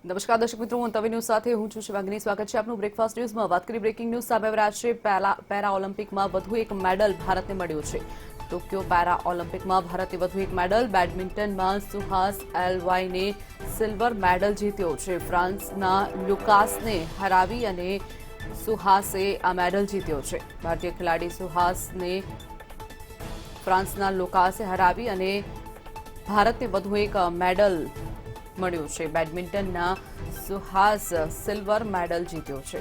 નમસ્કાર દર્શક મિત્રો, હું તવી ન્યૂઝ સાથે હું છું શિવાંગી। સ્વાગત છે આપનું બ્રેકફાસ્ટ ન્યૂઝમાં। વાત કરી બ્રેકિંગ ન્યૂઝ સામે આવી રહ્યા છે। પેરા ઓલિમ્પિકમાં વધુ એક મેડલ ભારતને મળ્યો છે। ટોક્યો પેરા ઓલિમ્પિકમાં ભારતે વધુ એક મેડલ। બેડમિન્ટનમાં સુહાસ એલવાઈને સિલ્વર મેડલ જીત્યો છે। ફ્રાન્સના લુકાસને હરાવી અને સુહાસે આ મેડલ જીત્યો છે। ભારતીય ખેલાડી સુહાસને ફ્રાન્સના લુકાસે હરાવી અને ભારતને વધુ એક મેડલ મળ્યો છે। બેડમિન્ટનના સુહાસ સિલ્વર મેડલ જીત્યો છે।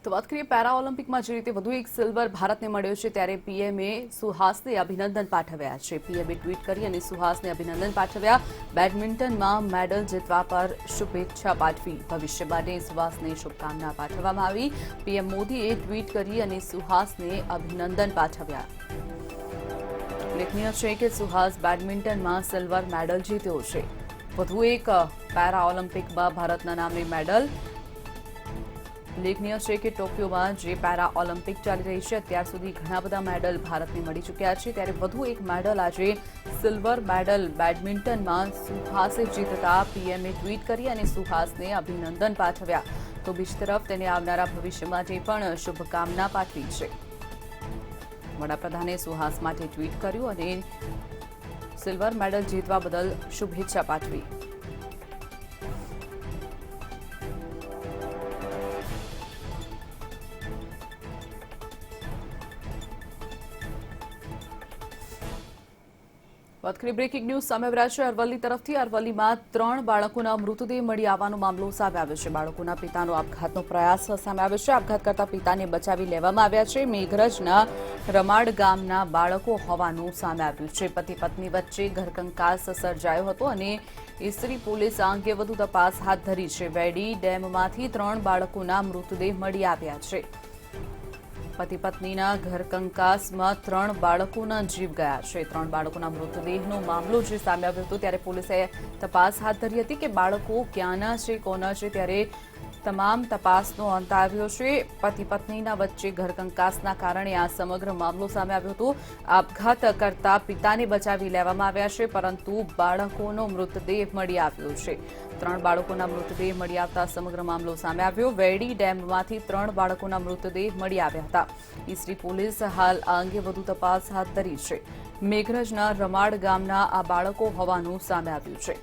તો વાત કરીએ પેરા ઓલિમ્પિકમાં જે રીતે વધુ એક સિલ્વર ભારતને મળ્યો છે, ત્યારે પીએમએ સુહાસને અભિનંદન પાઠવ્યા છે। પીએમએ ટ્વીટ કરી અને સુહાસને અભિનંદન પાઠવ્યા। બેડમિન્ટનમાં મેડલ જીતવા પર શુભેચ્છા પાઠવી। ભવિષ્ય માટે સુહાસને શુભકામના પાઠવવામાં આવી। પીએમ મોદીએ ટ્વીટ કરી અને સુહાસને અભિનંદન પાઠવ્યા। ઉલ્લેખનીય છે કે સુહાસ બેડમિન્ટનમાં સિલ્વર મેડલ જીત્યો છે। વધુ એક પેરા ઓલિમ્પિકમાં ભારતના નામે મેડલ। ઉલ્લેખનીય છે કે ટોક્યોમાં જે પેરા ઓલિમ્પિક ચાલી રહી છે, અત્યાર સુધી ઘણા બધા મેડલ ભારતને મળી ચૂક્યા છે, ત્યારે વધુ એક મેડલ આજે સિલ્વર મેડલ બેડમિન્ટનમાં સુહાસે જીતતા પીએમએ ટ્વીટ કરી અને સુહાસને અભિનંદન પાઠવ્યા। તો બીજી તરફ તેને આવનારા ભવિષ્ય માટે પણ શુભકામના પાઠવી છે। વડાપ્રધાને સુહાસ માટે ટ્વીટ કર્યું અને સિલ્વર મેડલ જીતવા બદલ શુભેચ્છા પાઠવી। વાત કરીએ બ્રેકિંગ ન્યૂઝ સામે આવી રહ્યા છે અરવલ્લી તરફથી। અરવલ્લીમાં 3 બાળકોના મૃતદેહ મળી આવવાનો મામલો સામે આવ્યો છે। બાળકોના પિતાનો આપઘાતનો પ્રયાસ સામે આવ્યો છે। આપઘાત કરતા પિતાને બચાવી લેવામાં આવ્યા છે। મેઘરજના રમાડ ગામના બાળકો હોવાનું સામે આવ્યું છે। પતિ પત્ની વચ્ચે ઘરકંકાસ સર્જાયો હતો અને ઈસરી પોલીસ આ અંગે વધુ તપાસ હાથ ધરી છે। વેડી ડેમમાંથી 3 બાળકોના મૃતદેહ મળી આવ્યા છે। પતિ પત્નીના ઘરકંકાસમાં 3 બાળકોના જીવ ગયા છે। 3 બાળકોના મૃતદેહનો મામલો જે સામે આવ્યો હતો, ત્યારે પોલીસે તપાસ હાથ ધરી હતી કે બાળકો ક્યાંના છે, કોના છે, ત્યારે તમામ તપાસનો અંત આવ્યો છે। પતિ પત્નીના વચ્ચે ઘરકંકાસના કારણે આ સમગ્ર મામલો સામે આવ્યો હતો। આપઘાત કરતા પિતાને બચાવી લેવામાં આવ્યા છે, પરંતુ બાળકોનો મૃતદેહ મળી આવ્યો છે। 3 બાળકોના મૃતદેહ મળી આવતા સમગ્ર મામલો સામે આવ્યો। વેડી ડેમમાંથી 3 બાળકોના મૃતદેહ મળી આવ્યા હતા। ઈસરી પોલીસ હાલ આ અંગે વધુ તપાસ હાથ ધરી છે। મેઘરજના રમાડ ગામના આ બાળકો હોવાનું સામે આવ્યું છે।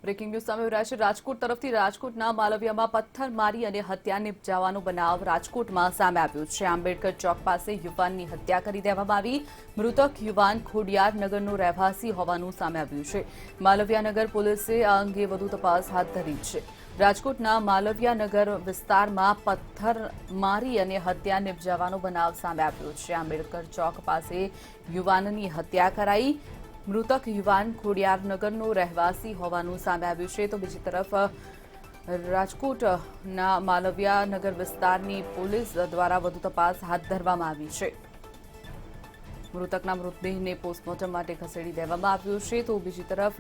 બ્રેકિંગ ન્યૂઝ સામે આવી રહ્યા છે રાજકોટ તરફથી। રાજકોટના માલવિયામાં પથ્થર મારી અને હત્યા નિપજાવવાનો બનાવ રાજકોટમાં સામે આવ્યો છે। આંબેડકર ચોક પાસે યુવાનની હત્યા કરી દેવામાં આવી। મૃતક યુવાન ખોડિયાર નગરનો રહેવાસી હોવાનું સામે આવ્યું છે। માલવિયાનગર પોલીસે આ અંગે વધુ તપાસ હાથ ધરી છે। રાજકોટના માલવિયાનગર વિસ્તારમાં પથ્થર મારી અને હત્યા નિપજાવવાનો બનાવ સામે આવ્યો છે। આંબેડકર ચોક પાસે યુવાનની હત્યા કરાઈ। મૃતક યુવાન ખોડિયારનગરનો રહેવાસી હોવાનું સામે આવ્યું છે। તો બીજી તરફ રાજકોટના માલવિયાનગર વિસ્તારની પોલીસ દ્વારા વધુ તપાસ હાથ ધરવામાં આવી છે। મૃતકના મૃતદેહને પોસ્ટમોર્ટમ માટે ખસેડી દેવામાં આવ્યો છે। તો બીજી તરફ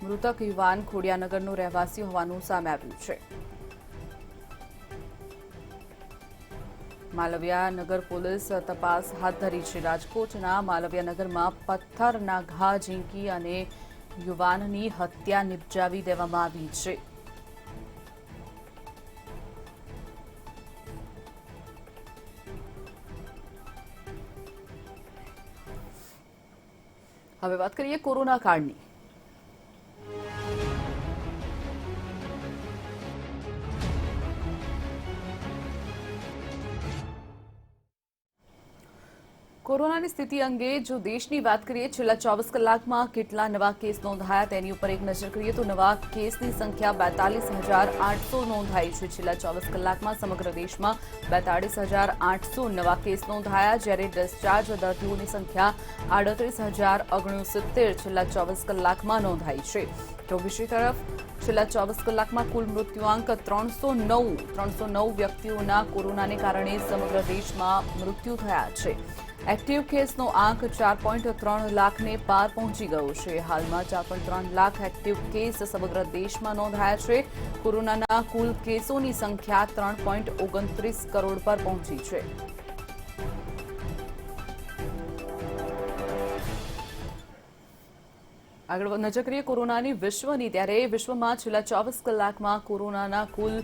મૃતક યુવાન ખોડિયારનગરનો રહેવાસી હોવાનું સામે આવ્યું છે। માલવિયાનગર પોલીસ તપાસ હાથ ધરી છે। રાજકોટના માલવિયાનગરમાં પથ્થરના ઘા ઝીંકી અને યુવાનની હત્યા નિપજાવી દેવામાં આવી છે। હવે વાત કરીએ કોરોના કાળની। કોરોનાની સ્થિતિ અંગે જો દેશની વાત કરીએ, છેલ્લા 24 કલાકમાં કેટલા નવા કેસ નોંધાયા તેની ઉપર એક નજર કરીએ તો નવા કેસની સંખ્યા 42,800 નોંધાઈ છે। છેલ્લા 24 કલાકમાં સમગ્ર દેશમાં 42,800 નવા કેસ નોંધાયા, જ્યારે ડિસ્ચાર્જ દર્દીઓની સંખ્યા 38,069 છેલ્લા 24 કલાકમાં નોંધાઈ છે। તો બીજી તરફ છેલ્લા 24 કલાકમાં કુલ મૃત્યુઆંક 309 વ્યક્તિઓના કોરોનાને કારણે સમગ્ર દેશમાં મૃત્યુ થયા છે. એક્ટિવ કેસનો આંક 4.3 લાખને પાર પહોંચી ગયો છે. હાલમાં 4.3 લાખ એક્ટિવ કેસ સમગ્ર દેશમાં નોંધાયા છે. કોરોનાના કુલ કેસોની સંખ્યા 3.29 કરોડ પર પહોંચી છે. આગળ નજર કરીએ કોરોનાની વિશ્વની, ત્યારે વિશ્વમાં છેલ્લા 24 કલાકમાં કોરોનાના કુલ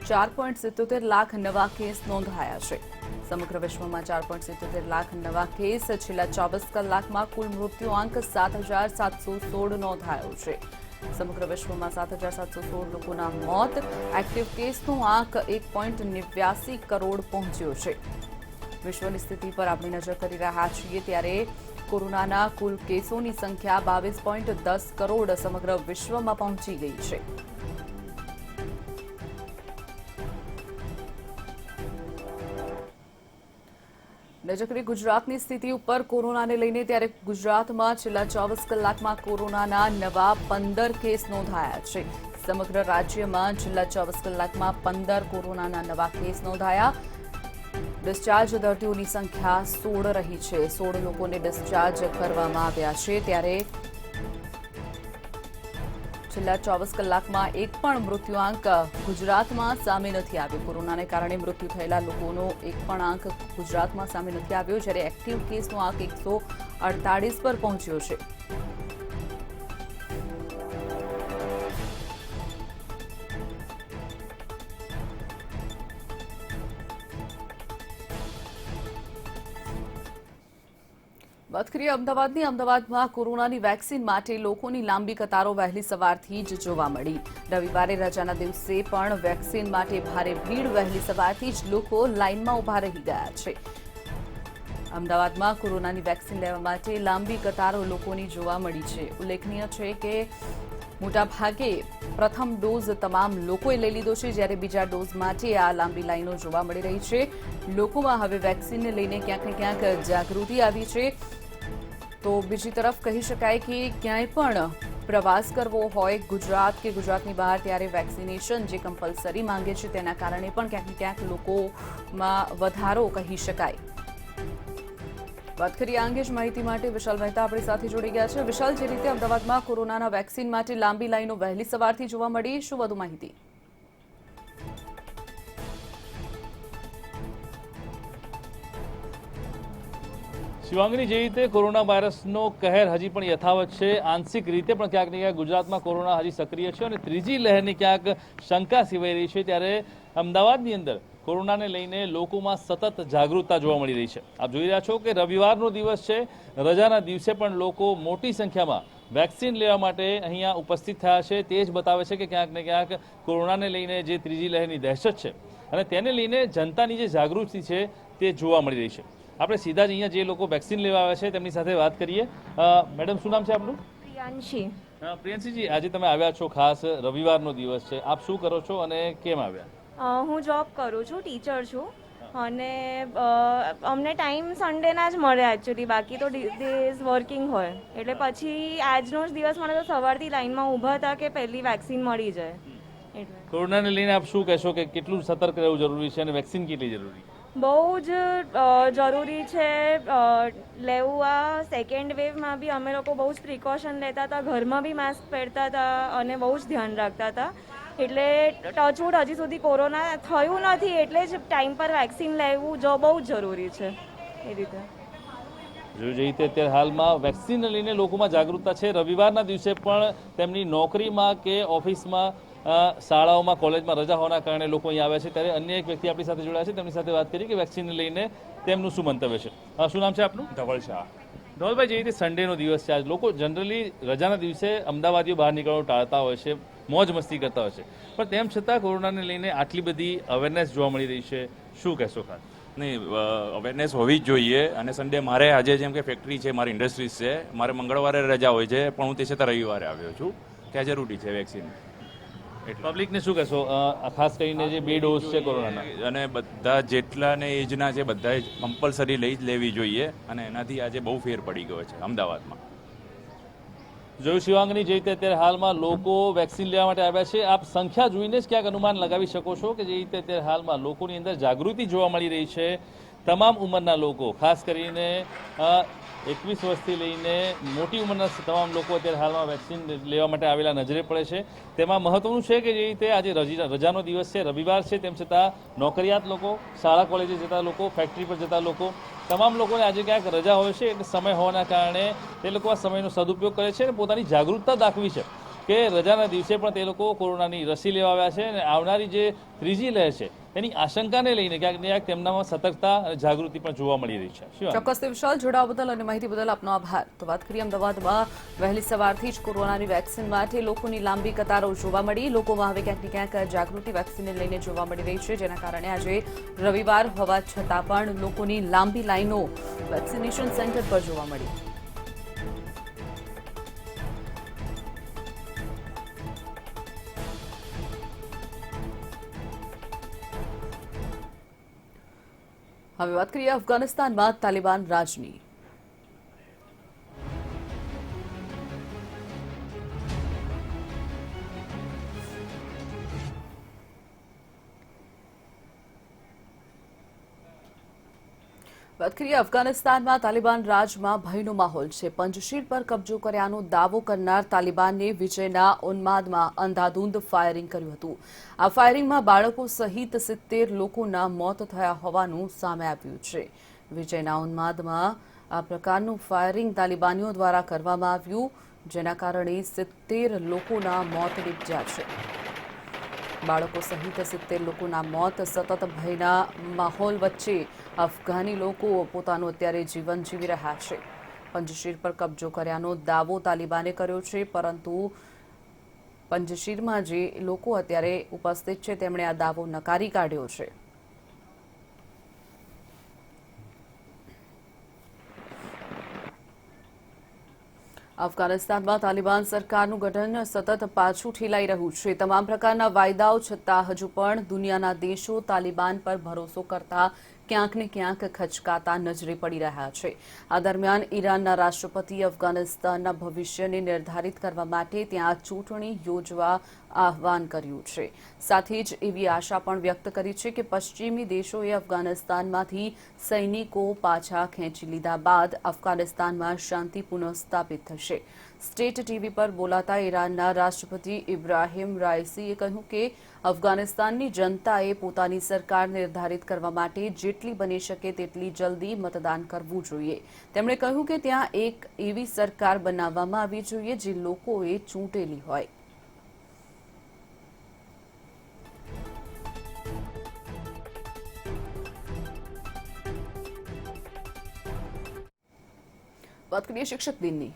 4.77 લાખ નવા કેસ નોંધાયા છે. સમગ્ર વિશ્વમાં 4.77 લાખ નવા કેસ, છેલ્લા 24 કલાકમાં કુલ મૃત્યુઆંક 7,716 નોંધાયો છે. સમગ્ર વિશ્વમાં 7,716 લોકોના મોત. એક્ટિવ કેસનો આંક 1.89 કરોડ પહોંચ્યો છે. વિશ્વની સ્થિતિ પર આપણે નજર કરી રહ્યા છીએ, ત્યારે કોરોનાના કુલ કેસોની સંખ્યા 22.10 કરોડ સમગ્ર વિશ્વમાં પહોંચી ગઈ છે. નજર કરીએ ગુજરાતની સ્થિતિ ઉપર કોરોનાને લઈને, ત્યારે ગુજરાતમાં છેલ્લા 24 કલાકમાં કોરોનાના નવા 15 કેસ નોંધાયા છે. સમગ્ર રાજ્યમાં છેલ્લા 24 કલાકમાં 15 કોરોનાના નવા કેસ નોંધાયા. ડિસ્ચાર્જ દર્દીઓની સંખ્યા 16 રહી છે. 16 લોકોને ડિસ્ચાર્જ કરવામાં આવ્યા છે. ત્યારે છેલ્લા 24 કલાકમાં એક પણ મૃત્યુઆંક ગુજરાતમાં સામે નથી આવ્યો. કોરોનાને કારણે મૃત્યુ થયેલા લોકોનો એક પણ આંક ગુજરાતમાં સામે નથી આવ્યો, જ્યારે એક્ટિવ કેસનો આંક 148 પર પહોંચ્યો છે. વાત કરીએ અમદાવાદની. અમદાવાદમાં કોરોનાની વેક્સિન માટે લોકોની લાંબી કતારો વહેલી સવારથી જ જોવા મળી. રવિવારે રજાના દિવસે પણ વેક્સિન માટે ભારે ભીડ. વહેલી સવારથી જ લોકો લાઇનમાં ઉભા રહી ગયા છે. અમદાવાદમાં કોરોનાની વેક્સિન લેવા માટે લાંબી કતારો લોકોની જોવા મળી છે. ઉલ્લેખનીય છે કે મોટાભાગે પ્રથમ ડોઝ તમામ લોકોએ લઈ લીધો છે, જ્યારે બીજા ડોઝ માટે આ લાંબી લાઈનો જોવા મળી રહી છે. લોકોમાં હવે વેક્સિનને લઈને ક્યાંક ને ક્યાંક જાગૃતિ આવી છે. તો બીજી તરફ કહી શકાય કે ક્યાંય પણ પ્રવાસ કરવો હોય ગુજરાત કે ગુજરાતની બહાર, ત્યારે વેક્સિનેશન જે કમ્પલસરી માંગે છે તેના કારણે પણ ક્યાંક ને ક્યાંક લોકોમાં વધારો કહી શકાય. વાત કરીએ આ અંગે જ માહિતી માટે વિશાલ મહેતા આપણી સાથે જોડી ગયા છે. વિશાલ, જે રીતે અમદાવાદમાં કોરોનાના વેક્સિન માટે લાંબી લાઈનો વહેલી સવારથી જોવા મળી, શું વધુ માહિતી? શિવાંગની, જે રીતે કોરોના વાયરસનો કહેર હજી પણ યથાવત છે, આંશિક રીતે પણ ક્યાંક ને ક્યાંક ગુજરાતમાં કોરોના હજી સક્રિય છે અને ત્રીજી લહેરની ક્યાંક શંકા સેવાઈ રહી છે, ત્યારે અમદાવાદની અંદર કોરોનાને લઈને લોકોમાં સતત જાગૃતતા જોવા મળી રહી છે. આપ જોઈ રહ્યા છો કે રવિવારનો દિવસ છે, રજાના દિવસે પણ લોકો મોટી સંખ્યામાં વેક્સિન લેવા માટે અહીંયા ઉપસ્થિત થયા છે. તે જ બતાવે છે કે ક્યાંક ને ક્યાંક કોરોનાને લઈને જે ત્રીજી લહેરની દહેશત છે અને તેને લઈને જનતાની જે જાગૃતિ છે તે જોવા મળી રહી છે. આપણે સીધા જ અહીંયા જે લોકો વેક્સિન લેવા આવ્યા છે તેમની સાથે વાત કરીએ. મેડમ, શું નામ છે આપનું? પ્રિયાંશી. પ્રિયાંશીજી, આજે તમે આવ્યા છો, ખાસ રવિવારનો દિવસ છે, આપ શું કરો છો અને કેમ આવ્યા? હું જોબ કરું છું, ટીચર છું, અને અમને ટાઈમ સન્ડેના જ મળે એકચ્યુઅલી, બાકી તો ડેઝ વર્કિંગ હોય. એટલે પછી આજનો જ દિવસ મને તો સવારથી લાઈનમાં ઊભા હતા કે પહેલી વેક્સિન મળી જાય. એટલે કોરોનાને લઈને આપ શું કહેશો કે કેટલું સતર્ક રહેવું જરૂરી છે અને વેક્સિન કેટલી જરૂરી? બહુ જ જરૂરી છે લેવું. આ સેકન્ડ વેવમાં બી અમે લોકો બહુ જ પ્રિકોશન લેતા હતા, ઘરમાં બી માસ્ક પહેરતા હતા અને બહુ જ ધ્યાન રાખતા હતા. એટલે ટચવુડ હજી સુધી કોરોના થયું નથી, એટલે જ ટાઈમ પર વેક્સિન લેવું બહુ જ જરૂરી છે. એ રીતે જે રીતે અત્યારે હાલમાં વેક્સિનને લઈને લોકોમાં જાગૃતતા છે. રવિવારના દિવસે પણ તેમની નોકરીમાં કે ઓફિસમાં, શાળાઓમાં, કોલેજમાં રજા હોવાના કારણે લોકો અહીં આવ્યા છે. ત્યારે અન્ય એક વ્યક્તિ આપણી સાથે જોડાયા છે, તેમની સાથે વાત કરી કે વેક્સિનને લઈને તેમનું શું મંતવ્ય છે. શું નામ છે આપનું? ધવલ શાહ. ધવલભાઈ, જે રીતે સન્ડેનો દિવસ છે, આજ લોકો જનરલી રજાના દિવસે અમદાવાદીઓ બહાર નીકળવાનું ટાળતા હોય છે, મોજ મસ્તી કરતા હોય છે, પણ તેમ છતાં કોરોનાને લઈને આટલી બધી અવેરનેસ જોવા મળી રહી છે, શું કહેશો ખાસ? નહીં, અવેરનેસ હોવી જ જોઈએ. અને સન્ડે મારે આજે જેમ કે ફેક્ટરી છે, મારી ઇન્ડસ્ટ્રીઝ છે, મારે મંગળવારે રજા હોય છે, પણ હું તે છતાં રવિવારે આવ્યો છું કે આ જરૂરી છે વેક્સિન. પબ્લિકને શું કહેશો, ખાસ કરીને જે 2 ડોઝ છે કોરોનાના? અને બધા જેટલાને એજના છે બધાએ કમ્પલસરી લઈ જ લેવી જોઈએ, અને એનાથી આજે બહુ ફેર પડી ગયો છે અમદાવાદમાં. જોયું શિવાંગની જે રીતે અત્યારે હાલમાં લોકો વેક્સિન લેવા માટે આવ્યા છે. આપ સંખ્યા જોઈને જ ક્યાંક અનુમાન લગાવી શકો છો કે જે રીતે અત્યારે હાલમાં લોકોની અંદર જાગૃતિ જોવા મળી રહી છે. તમામ ઉંમરના લોકો, ખાસ કરીને 21 વર્ષથી લઈને મોટી ઉંમરના તમામ લોકો અત્યારે હાલમાં વેક્સિન લેવા માટે આવેલા નજરે પડે છે. તેમાં મહત્વનું છે કે જે રીતે આજે રજાનો દિવસ છે, રવિવાર છે, તેમ છતાં નોકરિયાત લોકો, શાળા કોલેજે જતા લોકો, ફેક્ટરી પર જતા લોકો, તમામ લોકોને આજે ક્યાંક રજા હોય છે. એટલે સમય હોવાના કારણે તે લોકો આ સમયનો સદુપયોગ કરે છે અને પોતાની જાગૃતતા દાખવી છે કે રજાના દિવસે પણ તે લોકો કોરોનાની રસી લેવા આવ્યા છે અને આવનારી જે ત્રીજી લહેર છે એની આશંકાને લઈને ક્યાંક ને ક્યાંક તેમનામાં સતર્કતા અને જાગૃતિ પણ જોવા મળી રહી છે. શિવાંગ. ચોક્કસથી વિશાલ, જોડાવા બદલ અને માહિતી બદલ આપનો આભાર. તો વાત કરીએ અમદાવાદમાં વહેલી સવારથી જ કોરોનાની વેક્સિન માટે લોકોની લાંબી કતારો જોવા મળી. લોકોમાં હવે ક્યાંક ને ક્યાંક જાગૃતિ વેક્સિનને લઈને જોવા મળી રહી છે, જેના કારણે આજે રવિવાર હોવા છતાં પણ લોકોની લાંબી લાઈનો વેક્સિનેશન સેન્ટર પર જોવા મળી. હવે વાત કરીએ અફઘાનિસ્તાનમાં તાલિબાન રાજની. વાત કરીએ અફઘાનિસ્તાનમાં તાલિબાન રાજમાં ભયનો માહોલ છે. પંજશીર પર કબજો કર્યાનો દાવો કરનાર તાલિબાનને વિજયના ઉન્માદમાં અંધાધૂંધ ફાયરિંગ કર્યું હતું. આ ફાયરિંગમાં બાળકો સહિત 70 લોકોના મોત થયા હોવાનું સામે આવ્યું છે. વિજયના ઉન્માદમાં આ પ્રકારનું ફાયરિંગ તાલિબાનીઓ દ્વારા કરવામાં આવ્યું, જેના કારણે 70 લોકોના મોત નીપજ્યા છે. બાળકો સહિત 70 લોકોના મોત. સતત ભયના માહોલ વચ્ચે અફઘાની લોકો પોતાનું અત્યારે જીવન જીવી રહ્યા છે. પંજશીર પર કબજો કર્યાનો દાવો તાલિબાને કર્યો છે, પરંતુ પંજશીરમાં જે લોકો અત્યારે ઉપસ્થિત છે તેમણે આ દાવો નકારી કાઢ્યો છે. અફઘાનિસ્તાનમાં તાલિબાન સરકારનું ગઠન સતત પાછું ઠેલાઈ રહ્યું છે. તમામ પ્રકારના વાયદાઓ છતાં હજુ પણ દુનિયાના દેશો તાલિબાન પર ભરોસો કરતા ક્યાંક ને ક્યાંક ખચકાતા નજરે પડી રહ્યા છે. આ દરમિયાન ઈરાનના રાષ્ટ્રપતિએ અફઘાનિસ્તાનના ભવિષ્યને નિર્ધારિત કરવા માટે ત્યાં ચૂંટણી યોજવા આહવાન કર્યું છે. સાથે જ એવી આશા પણ વ્યક્ત કરી છે કે પશ્ચિમી દેશોએ અફઘાનિસ્તાનમાંથી સૈનિકો પાછા ખેંચી લીધા બાદ અફઘાનિસ્તાનમાં શાંતિ પુનઃસ્થાપિત થશે. સ્ટેટ ટીવી પર બોલાતા ઈરાનના રાષ્ટ્રપતિ ઇબ્રાહિમ રાઇસીએ કહ્યું કે અફઘાનિસ્તાનની જનતાએ પોતાની સરકાર નિર્ધારિત કરવા માટે જેટલી બની શકે તેટલી જલ્દી મતદાન કરવું જોઈએ. તેમણે કહ્યું કે ત્યાં એક એવી સરકાર બનાવવામાં આવવી જોઈએ જે લોકોએ ચૂંટેલી હોય. વાત કરીએ શિક્ષક દિનની.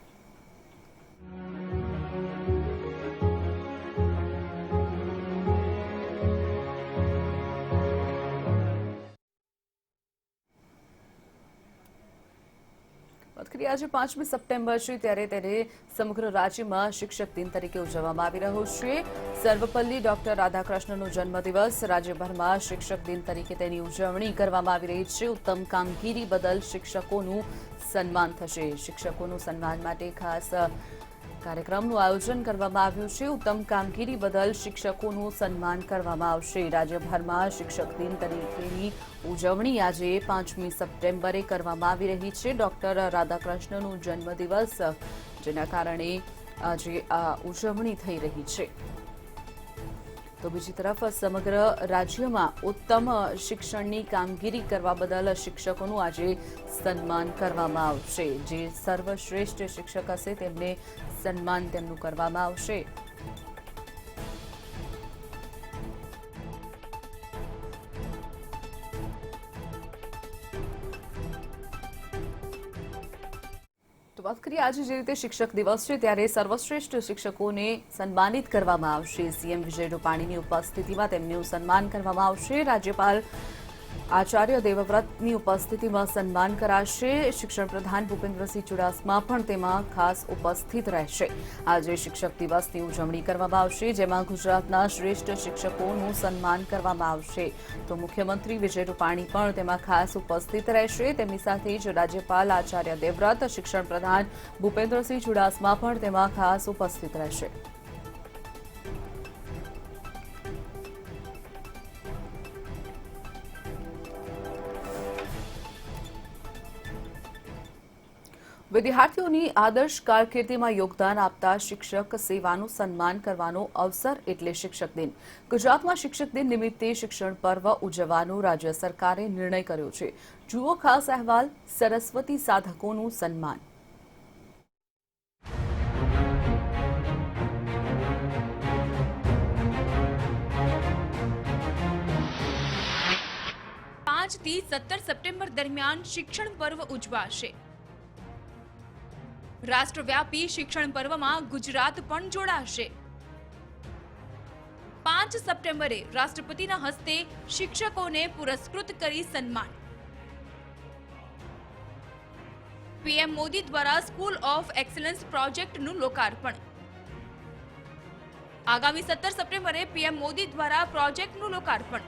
આજે 5મી સપ્ટેમ્બર છે, ત્યારે તેને સમગ્ર રાજ્યમાં શિક્ષક દિન તરીકે ઉજવવામાં આવી રહ્યો છે. સર્વપલ્લી ડોક્ટર રાધાકૃષ્ણનો જન્મદિવસ. રાજ્યભરમાં શિક્ષક દિન તરીકે તેની ઉજવણી કરવામાં આવી રહી છે. ઉત્તમ કામગીરી બદલ શિક્ષકોનું સન્માન થશે. શિક્ષકોનું સન્માન માટે ખાસ કાર્યક્રમનું આયોજન કરવામાં આવ્યું છે. ઉત્તમ કામગીરી બદલ શિક્ષકોનું સન્માન કરવામાં આવશે. રાજ્યભરમાં શિક્ષક દિન તરીકેની ઉજવણી આજે 5મી સપ્ટેમ્બરે કરવામાં આવી રહી છે. ડોક્ટર રાધાકૃષ્ણનો જન્મદિવસ, જેના કારણે આજે આ ઉજવણી થઈ રહી છે. તો બીજી તરફ સમગ્ર રાજ્યમાં ઉત્તમ શિક્ષણની કામગીરી કરવા બદલ શિક્ષકોનું આજે સન્માન કરવામાં આવશે. જે સર્વશ્રેષ્ઠ શિક્ષક હશે તેમને સન્માન તેમનું કરવામાં આવશે. તો વાત કરીએ આજે જે રીતે શિક્ષક દિવસ છે, ત્યારે સર્વશ્રેષ્ઠ શિક્ષકોને સન્માનિત કરવામાં આવશે. સીએમ વિજય રૂપાણીની ઉપસ્થિતિમાં તેમનું સન્માન કરવામાં આવશે. રાજ્યપાલ આચાર્ય દેવવ્રતની ઉપસ્થિતિમાં સન્માન કરાશે. શિક્ષણ પ્રધાન ભૂપેન્દ્રસિંહ ચુડાસમા પણ તેમાં ખાસ ઉપસ્થિત રહેશે. આજે શિક્ષક દિવસની ઉજવણી કરવામાં આવશે, જેમાં ગુજરાતના શ્રેષ્ઠ શિક્ષકોનું સન્માન કરવામાં આવશે. તો મુખ્યમંત્રી વિજય રૂપાણી પણ તેમાં ખાસ ઉપસ્થિત રહેશે. તેમની સાથે જ રાજ્યપાલ આચાર્ય દેવવ્રત, શિક્ષણ પ્રધાન ભૂપેન્દ્રસિંહ ચુડાસમા પણ તેમાં ખાસ ઉપસ્થિત રહેશે. વિદ્યાર્થીઓની આદર્શ કારકિર્દીમાં યોગદાન આપતા શિક્ષક સેવાનું સન્માન કરવાનો અવસર એટલે શિક્ષક દિન. ગુજરાતમાં શિક્ષક દિન નિમિત્તે શિક્ષણ પર્વ ઉજવવાનો રાજ્ય સરકારે નિર્ણય કર્યો છે. જુઓ ખાસ અહેવાલ. સરસ્વતી સાધકોનું સન્માન. થી 17 સપ્ટેમ્બર દરમિયાન શિક્ષણ પર્વ ઉજવાશે. રાષ્ટ્રવ્યાપી શિક્ષણ પર્વમાં ગુજરાત પણ જોડાશે. 5 સપ્ટેમ્બરે રાષ્ટ્રપતિના હસ્તે શિક્ષકોને પુરસ્કૃત કરી સન્માન. પીએમ મોદી દ્વારા સ્કૂલ ઓફ એક્સલન્સ પ્રોજેક્ટનું લોકાર્પણ. આગામી 17 સપ્ટેમ્બરે પીએમ મોદી દ્વારા પ્રોજેક્ટનું લોકાર્પણ.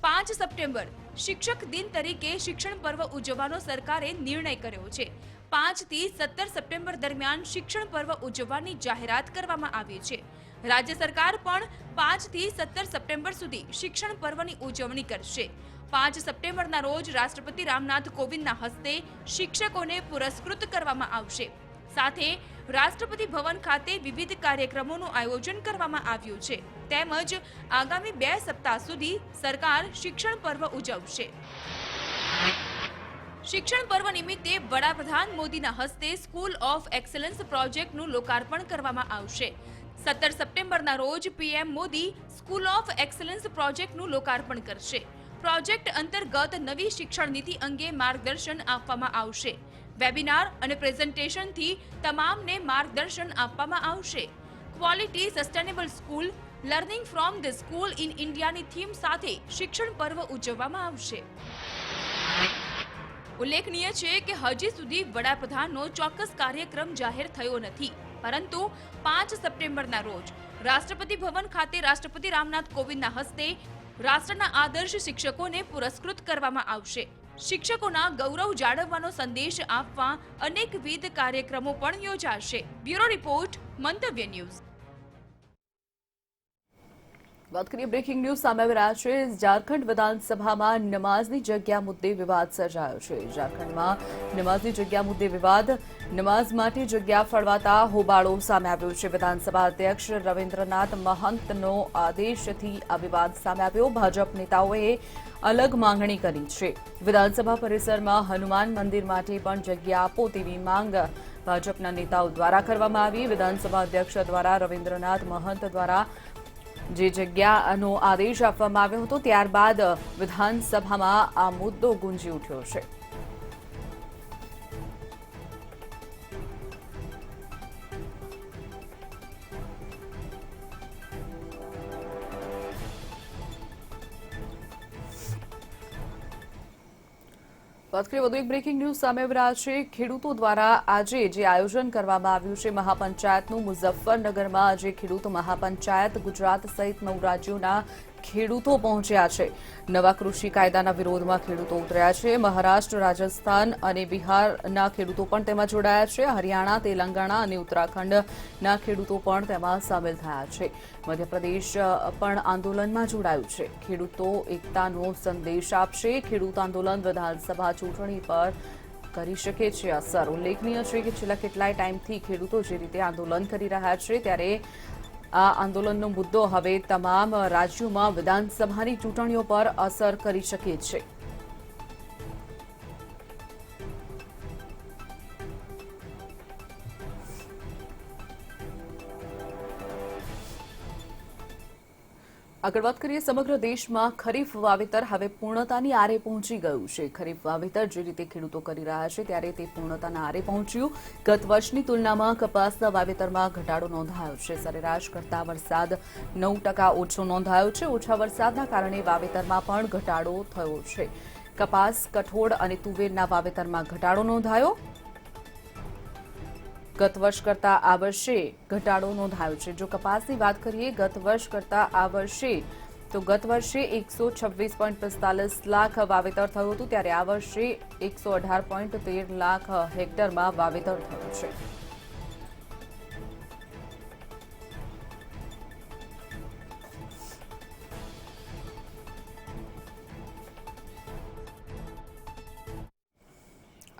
5 સપ્ટેમ્બર શિક્ષક દિન તરીકે શિક્ષણ પર્વ ઉજવવાનો સરકારે નિર્ણય કર્યો છે. 5 થી 17 સપ્ટેમ્બર દરમિયાન શિક્ષણ પર્વ ઉજવવાની જાહેરાત કરવામાં આવી છે. રાજ્ય સરકાર પણ 5 થી 17 સપ્ટેમ્બર સુધી શિક્ષણ પર્વની ઉજવણી કરશે. 5 સપ્ટેમ્બરના રોજ રાષ્ટ્રપતિ રામનાથ કોવિંદના હસ્તે શિક્ષકોને પુરસ્કૃત કરવામાં આવશે. સાથે રાષ્ટ્રપતિ ભવન ખાતે વિવિધ કાર્યક્રમોનું આયોજન કરવામાં આવ્યું છે. તેમજ આગામી 2 સપ્તાહ સુધી સરકાર શિક્ષણ પર્વ ઉજવશે. શિક્ષણ પર્વ નિમિત્તે વડાપ્રધાન મોદીના હસ્તે સ્કૂલ ઓફ એક્સલન્સ પ્રોજેક્ટનું લોકાર્પણ કરવામાં આવશે. 17 સપ્ટેમ્બરના રોજ PM Modi school of excellence પ્રોજેક્ટનું લોકાર્પણ કરશે. પ્રોજેક્ટ અંતર્ગત નવી શિક્ષણ નીતિ અંગે માર્ગદર્શન આપવામાં આવશે. વેબિનાર અને પ્રેઝન્ટેશનથી તમામને માર્ગદર્શન આપવામાં આવશે. Quality sustainable school learning from the school in ઇન્ડિયાની થીમ સાથે શિક્ષણ પર્વ ઉજવવામાં આવશે. ઉલ્લેખનીય છે કે હજી સુધી વડાપ્રધાનનો ચોક્કસ કાર્યક્રમ જાહેર થયો નથી, પરંતુ 5 સપ્ટેમ્બરના રોજ રાષ્ટ્રપતિ ભવન ખાતે રાષ્ટ્રપતિ રામનાથ કોવિંદના હસ્તે રાષ્ટ્રના આદર્શ શિક્ષકોને પુરસ્કૃત કરવામાં આવશે. શિક્ષકોના ગૌરવ જાળવવાનો સંદેશ આપવા અનેકવિધ કાર્યક્રમો પણ યોજાશે. બ્યુરો રિપોર્ટ, મંતવ્ય ન્યૂઝ. વાત કરીએ બ્રેકિંગ ન્યૂઝ સામે આવી રહ્યા છે. ઝારખંડ વિધાનસભામાં નમાઝની જગ્યા મુદ્દે વિવાદ સર્જાયો છે. ઝારખંડમાં નમાઝની જગ્યા મુદ્દે વિવાદ. નમાઝ માટે જગ્યા ફળવાતા હોબાળો સામે આવ્યો છે. વિધાનસભા અધ્યક્ષ રવિન્દ્રનાથ મહંતનો આદેશથી આ વિવાદ સામે આવ્યો. ભાજપ નેતાઓએ અલગ માંગણી કરી છે. વિધાનસભા પરિસરમાં હનુમાન મંદિર માટે પણ જગ્યા આપો તેવી માંગ ભાજપના નેતાઓ દ્વારા કરવામાં આવી. વિધાનસભા અધ્યક્ષ દ્વારા રવિન્દ્રનાથ મહંત દ્વારા જે જગ્યાનો આદેશ આપવામાં આવ્યો હતો, ત્યારબાદ વિધાનસભામાં આ મુદ્દો ગુંજી ઉઠ્યો છે. વાત કરીએ વધુ એક બ્રેકિંગ ન્યૂઝ સામે આવી રહ્યા છે. ખેડૂતો દ્વારા આજે જે આયોજન કરવામાં આવ્યું છે મહાપંચાયતનું, મુઝફ્ફરનગરમાં આજે ખેડૂત મહાપંચાયત ગુજરાત સહિત 9 રાજ્યોના ખેડૂતો પહોંચ્યા છે. નવા કૃષિ કાયદાના વિરોધમાં ખેડૂતો ઉતર્યા છે. મહારાષ્ટ્ર, રાજસ્થાન અને બિહારના ખેડૂતો પણ તેમાં જોડાયા છે. હરિયાણા, તેલંગાણા અને ઉત્તરાખંડના ખેડૂતો પણ તેમાં સામેલ થયા છે. મધ્યપ્રદેશ પણ આંદોલનમાં જોડાયું છે. ખેડૂતો એકતાનો સંદેશ આપશે. ખેડૂત આંદોલન વિધાનસભા ચૂંટણી પર કરી શકે છે અસર. ઉલ્લેખનીય છે કે છેલ્લા કેટલાય ટાઈમથી ખેડૂતો જે રીતે આંદોલન કરી રહ્યા છે, ત્યારે આ આંદોલનનો મુદ્દો હવે તમામ રાજ્યોમાં વિધાનસભાની ચૂંટણીઓ પર અસર કરી શકે છે. આગળ વાત કરીએ સમગ્ર દેશમાં ખરીફ વાવેતર હવે પૂર્ણતાની આરે પહોંચી ગયું છે. ખરીફ વાવેતર જે રીતે ખેડૂતો કરી રહ્યા છે ત્યારે તે પૂર્ણતાના આરે પહોંચ્યું. ગત વર્ષની તુલનામાં કપાસના વાવેતરમાં ઘટાડો નોંધાયો છે. સરેરાશ કરતાં વરસાદ 9% ઓછો નોંધાયો છે. ઓછા વરસાદના કારણે વાવેતરમાં પણ ઘટાડો થયો છે. કપાસ, કઠોળ અને તુવેરના વાવેતરમાં ઘટાડો નોંધાયો. ગત વર્ષ કરતાં આ વર્ષે ઘટાડો નોંધાયો છે. જો કપાસની વાત કરીએ ગત વર્ષ કરતાં આ વર્ષે તો ગત વર્ષે 126.45 લાખ વાવેતર થયું હતું ત્યારે આ વર્ષે 118.13 લાખ હેક્ટરમાં વાવેતર થયું છે.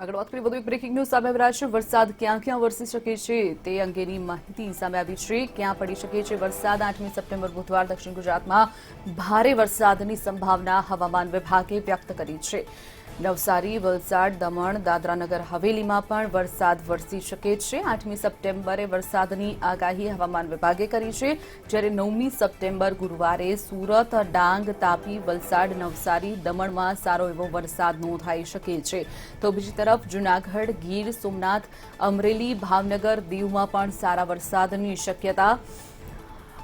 આગળ વાત કરીએ વધુ એક બ્રેકિંગ ન્યૂઝ સામે આવી રહ્યા છે. વરસાદ ક્યાં ક્યાં વરસી શકે છે તે અંગેની માહિતી સામે આવી છે. ક્યાં પડી શકે છે વરસાદ? 8મી સપ્ટેમ્બર બુધવાર દક્ષિણ ગુજરાતમાં ભારે વરસાદની સંભાવના હવામાન વિભાગે વ્યક્ત કરી છે. નવસારી, વલસાડ, દમણ, દાદરાનગર હવેલીમાં પણ વરસાદ વરસી શકે છે. 8મી સપ્ટેમ્બરે વરસાદની આગાહી હવામાન વિભાગે કરી છે. જ્યારે 9મી સપ્ટેમ્બર ગુરુવારે સુરત, ડાંગ, તાપી, વલસાડ, નવસારી, દમણમાં સારો એવો વરસાદ નોંધાઈ શકે છે. તો બીજી તરફ જૂનાગઢ, ગીર સોમનાથ, અમરેલી, ભાવનગર, દીવમાં પણ સારા વરસાદની શક્યતા.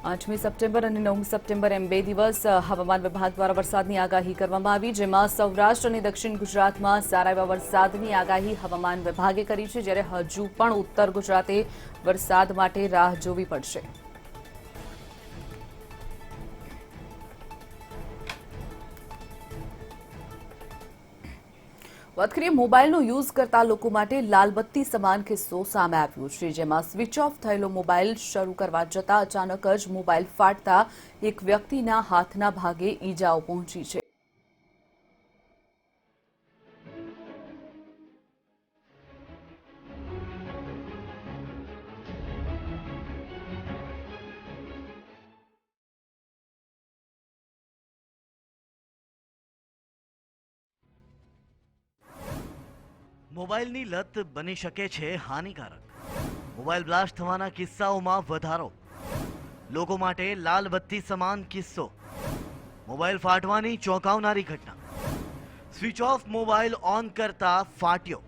8મી સપ્ટેમ્બર અને 9મી સપ્ટેમ્બર એમ 2 દિવસ હવામાન વિભાગ દ્વારા વરસાદની આગાહી કરવામાં આવી, જેમાં સૌરાષ્ટ્ર અને દક્ષિણ ગુજરાતમાં સારા એવા વરસાદની આગાહી હવામાન વિભાગે કરી છે. જ્યારે હજુ પણ ઉત્તર ગુજરાતે વરસાદ માટે રાહ જોવી પડશે. વાત કરીએ મોબાઈલનો યુઝ કરતા લોકો માટે લાલબત્તી સમાન કિસ્સો સામે આવ્યો છે. જેમાં સ્વિચ ઓફ થયેલો મોબાઈલ શરૂ કરવા જતાં અચાનક જ મોબાઈલ ફાટતા એક વ્યક્તિના હાથના ભાગે ઈજાઓ પહોંચી છે. મોબાઈલની લત બની શકે છે હાનિકારક. મોબાઈલ બ્લાસ્ટ થવાના કિસ્સાઓમાં વધારો. લોકો માટે લાલ બત્તી સમાન કિસ્સો. મોબાઈલ ફાટવાની ચોંકાવનારી ઘટના. સ્વિચ ઓફ મોબાઈલ ઓન કરતા ફાટ્યો.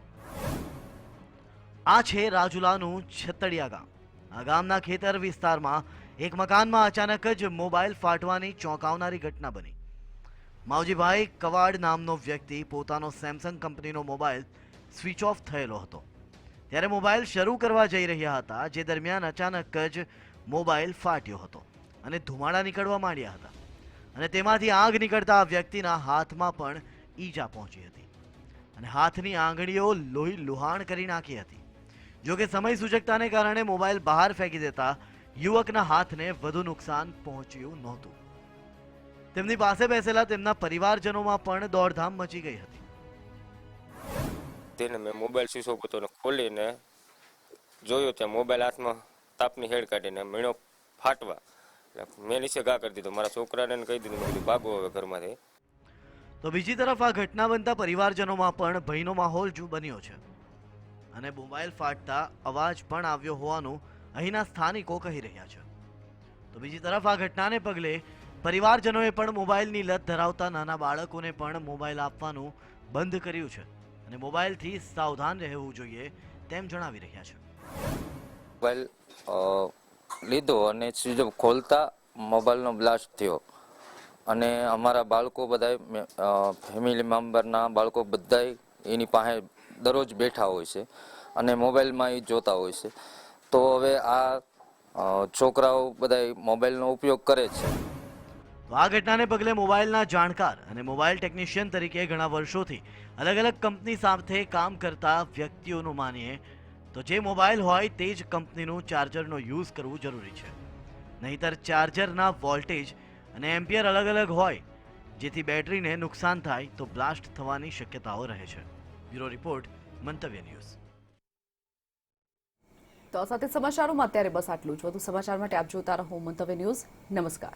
આ છે રાજુલાનું છતડિયા ગામ. આ ગામના ખેતર વિસ્તારમાં એક મકાનમાં અચાનક જ મોબાઈલ ફાટવાની ચોંકાવનારી ઘટના બની. માવજીભાઈ કવાડ નામનો વ્યક્તિ પોતાનો સેમસંગ કંપનીનો મોબાઈલ સ્વિચ ઓફ થયેલો હતો. ત્યારે મોબાઈલ શરૂ કરવા જઈ રહ્યા હતા, જે દરમિયાન અચાનક જ મોબાઈલ ફાટ્યો હતો અને ધુમાડા નીકળવા માંડ્યા હતા અને તેમાંથી આગ નીકળતા આ વ્યક્તિના હાથમાં પણ ઈજા પહોંચી હતી અને હાથની આંગળીઓ લોહી લુહાણ કરી નાખી હતી. જોકે સમય સૂચકતાને કારણે મોબાઈલ બહાર ફેંકી દેતા યુવકના હાથને વધુ નુકસાન પહોંચ્યું નહોતું. તેમની પાસે બેસેલા તેમના પરિવારજનોમાં પણ દોડધામ મચી ગઈ હતી. તેને મેં મોબાઈલ સ્વિચ ઓફ હતો ખોલીને જોયું ત્યાં મોબાઈલ હાથમાં તાપની હેડ કાઢીને મીણો ફાટવા એટલે મેં નીચે ઘા કરી દીધો. મારા છોકરાને કહી દીધું, મેં કીધું ભાગો હવે ઘરમાંથી. તો બીજી તરફ આ ઘટના બનતા પરિવારજનોમાં પણ ભયનો માહોલ બન્યો છે અને મોબાઈલ ફાટતા અવાજ પણ આવ્યો હોવાનું અહીંના સ્થાનિકો કહી રહ્યા છે. તો બીજી તરફ આ ઘટનાને પગલે પરિવારજનોએ પણ મોબાઈલની લત ધરાવતા નાના બાળકોને પણ મોબાઈલ આપવાનું બંધ કર્યું છે અને મોબાઈલથી સાવધાન રહેવું જોઈએ તેમ જણાવી રહ્યા છે. મોબાઈલ લીધો અને સ્વિચ ઓફ ખોલતા મોબાઈલનો બ્લાસ્ટ થયો અને અમારા બાળકો બધા ફેમિલી મેમ્બરના બાળકો બધા એની પાસે દરરોજ બેઠા હોય છે અને મોબાઈલમાં એ જોતા હોય છે. તો હવે આ છોકરાઓ બધા મોબાઈલનો ઉપયોગ કરે છે. તો આ ઘટનાને પગલે મોબાઈલના જાણકાર અને મોબાઈલ ટેકનિશિયન તરીકે ઘણા વર્ષોથી અલગ અલગ કંપની સાથે કામ કરતા વ્યક્તિઓનું માનીએ તો જે મોબાઈલ હોય તે જ કંપનીનું ચાર્જરનો યુઝ કરવું જરૂરી છે. નહીંતર ચાર્જરના વોલ્ટેજ અને એમ્પિયર અલગ અલગ હોય, જેથી બેટરીને નુકસાન થાય તો બ્લાસ્ટ થવાની શક્યતાઓ રહે છે. બ્યુરો રિપોર્ટ, મંતવ્ય ન્યૂઝ. તો આ સાથે સમાચારોમાં અત્યારે બસ આટલું જ. વધુ સમાચાર માટે આપ જોતા રહો મંતવ્ય ન્યૂઝ. નમસ્કાર.